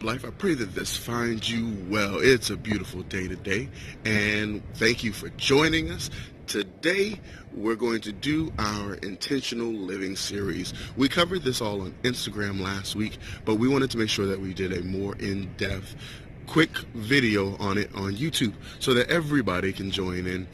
Life? I pray that this finds you well. It's a beautiful day today, and thank you for joining us. Today, we're going to do our intentional living series. We covered this all on Instagram last week, but we wanted to make sure that we did a more in-depth, quick video on it on YouTube so that everybody can join in.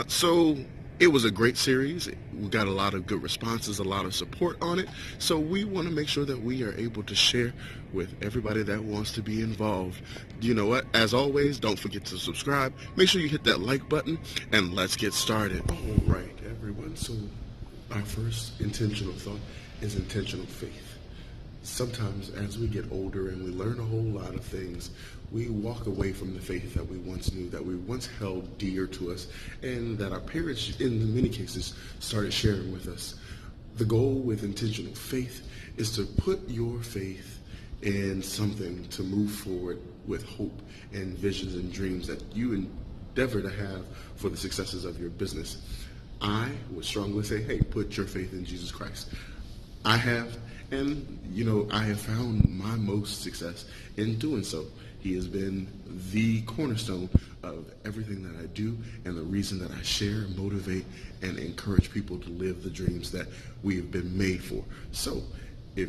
So it was a great series. We got a lot of good responses, a lot of support on it. So we want to make sure that we are able to share with everybody that wants to be involved. You know what? As always, don't forget to subscribe. Make sure you hit that like button, and let's get started. All right, everyone. So our first intentional thought is intentional faith. Sometimes as we get older and we learn a whole lot of things, we walk away from the faith that we once knew, that we once held dear to us, and that our parents, in many cases, started sharing with us. The goal with intentional faith is to put your faith in something to move forward with hope and visions and dreams that you endeavor to have for the successes of your business. I would strongly say, hey, put your faith in Jesus Christ. I have, and I have found my most success in doing so. He has been the cornerstone of everything that I do and the reason that I share, motivate, and encourage people to live the dreams that we have been made for. So if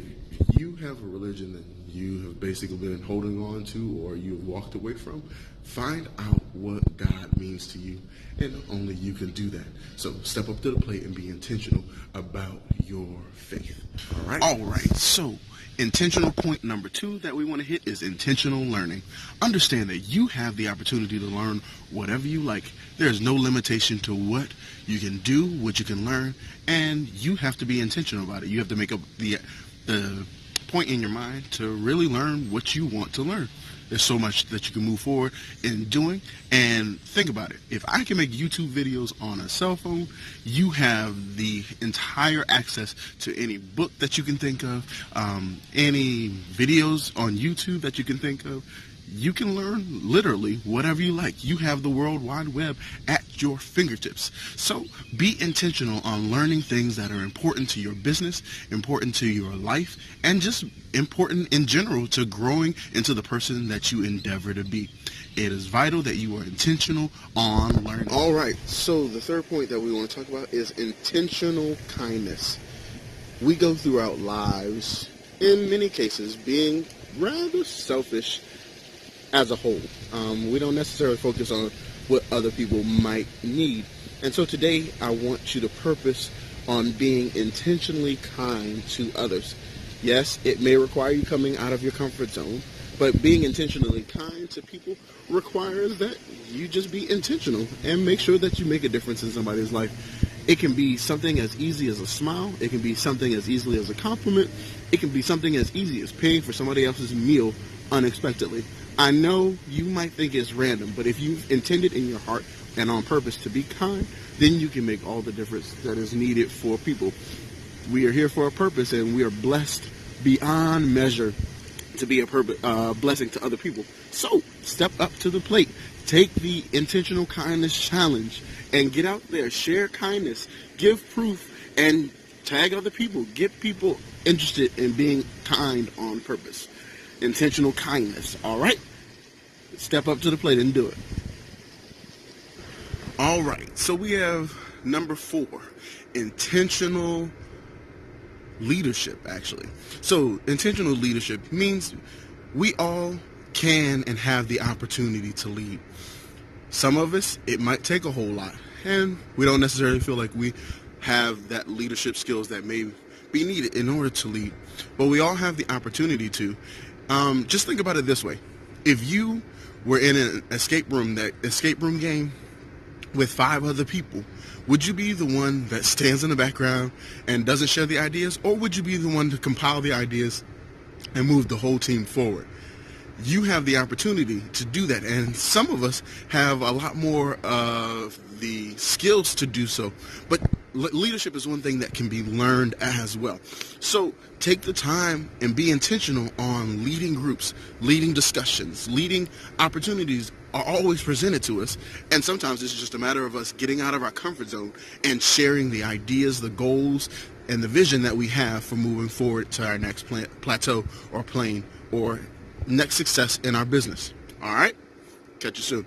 you have a religion that you have basically been holding on to or you've walked away from, find out what God means to you, and only you can do that. So step up to the plate and be intentional about your faith. All right. So intentional point number 2 that we want to hit is intentional learning. Understand that you have the opportunity to learn whatever you like. There's no limitation to what you can do, what you can learn, and you have to be intentional about it. You have to make up the point in your mind to really learn what you want to learn. There's so much that you can move forward in doing. And think about it. If I can make YouTube videos on a cell phone, you have the entire access to any book that you can think of, any videos on YouTube that you can think of. You can learn literally whatever you like. You have the World Wide Web at your fingertips. So be intentional on learning things that are important to your business, important to your life, and just important in general to growing into the person that you endeavor to be. It is vital that you are intentional on learning. All right, so the third point that we want to talk about is intentional kindness. We go throughout lives, in many cases, being rather selfish as a whole. We don't necessarily focus on what other people might need. And so today I want you to purpose on being intentionally kind to others. Yes, it may require you coming out of your comfort zone, but being intentionally kind to people requires that you just be intentional and make sure that you make a difference in somebody's life. It can be something as easy as a smile. It can be something as easily as a compliment. It can be something as easy as paying for somebody else's meal unexpectedly. I know you might think it's random, but if you've intended in your heart and on purpose to be kind, then you can make all the difference that is needed for people. We are here for a purpose, and we are blessed beyond measure to be a blessing to other people. So step up to the plate. Take the intentional kindness challenge and get out there. Share kindness. Give proof and tag other people. Get people interested in being kind on purpose. Intentional kindness. All right? Step up to the plate and do it. All right. So we have number 4, intentional leadership, actually. So intentional leadership means we all can and have the opportunity to lead. Some of us, it might take a whole lot, and we don't necessarily feel like we have that leadership skills that may be needed in order to lead. But we all have the opportunity to. Just think about it this way. If you were in an escape room game with 5 other people, would you be the one that stands in the background and doesn't share the ideas, or would you be the one to compile the ideas and move the whole team forward? You have the opportunity to do that, and some of us have a lot more of the skills to do so, but leadership is one thing that can be learned as well. So take the time and be intentional on leading groups, leading discussions, leading opportunities are always presented to us, and sometimes it's just a matter of us getting out of our comfort zone and sharing the ideas, the goals, and the vision that we have for moving forward to our next plateau or plane or next success in our business. All right? Catch you soon.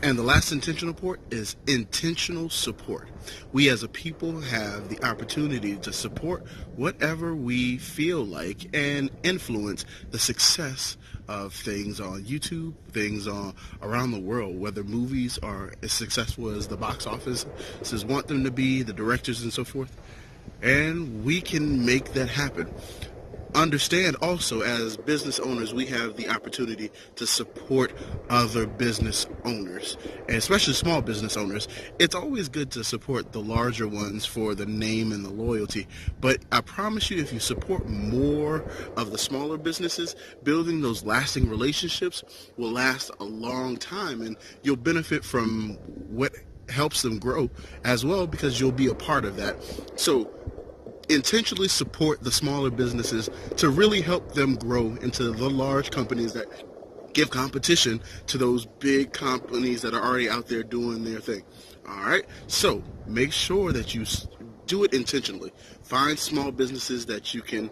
And the last intentional port is intentional support. We as a people have the opportunity to support whatever we feel like and influence the success of things on YouTube, things on around the world, whether movies are as successful as the box offices want them to be, the directors and so forth. And we can make that happen. Understand also, as business owners, we have the opportunity to support other business owners, and especially small business owners. It's always good to support the larger ones for the name and the loyalty, but I promise you, if you support more of the smaller businesses, building those lasting relationships will last a long time, and you'll benefit from what helps them grow as well, because you'll be a part of that. So intentionally support the smaller businesses to really help them grow into the large companies that give competition to those big companies that are already out there doing their thing. All right, so make sure that you do it intentionally. Find small businesses that you can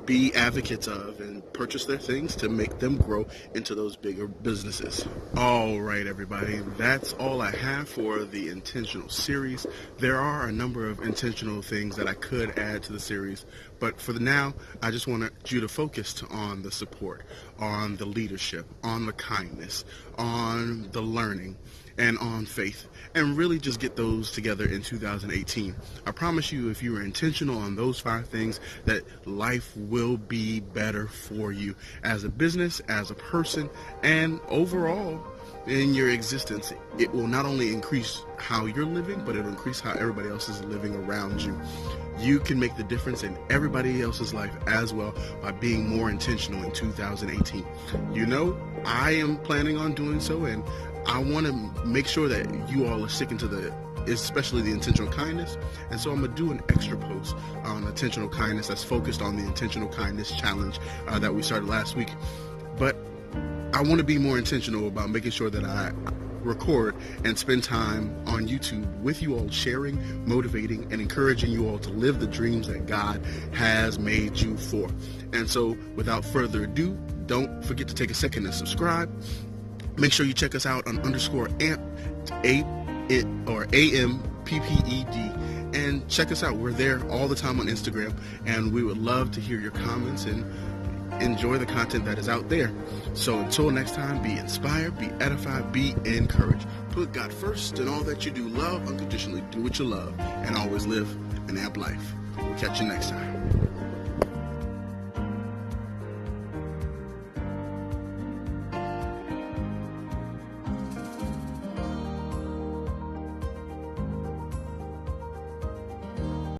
be advocates of and purchase their things to make them grow into those bigger businesses. All right, everybody, that's all I have for the intentional series. There are a number of intentional things that I could add to the series, but for now, I just want you to focus on the support, on the leadership, on the kindness, on the learning, and on faith, and really just get those together in 2018. I promise you, if you are intentional on those 5 things, that life will be better for you as a business, as a person, and overall in your existence. It will not only increase how you're living, but it'll increase how everybody else is living around you. You can make the difference in everybody else's life as well by being more intentional in 2018. You know, I am planning on doing so, and I want to make sure that you all are sticking to especially the intentional kindness. And so I'm going to do an extra post on intentional kindness that's focused on the intentional kindness challenge that we started last week. But I want to be more intentional about making sure that I record and spend time on YouTube with you all, sharing, motivating, and encouraging you all to live the dreams that God has made you for. And so without further ado, don't forget to take a second and subscribe. Make sure you check us out on _AMPPED, and check us out. We're there all the time on Instagram, and we would love to hear your comments and enjoy the content that is out there. So until next time, be inspired, be edified, be encouraged. Put God first in all that you do. Love unconditionally, do what you love, and always live an amp life. We'll catch you next time.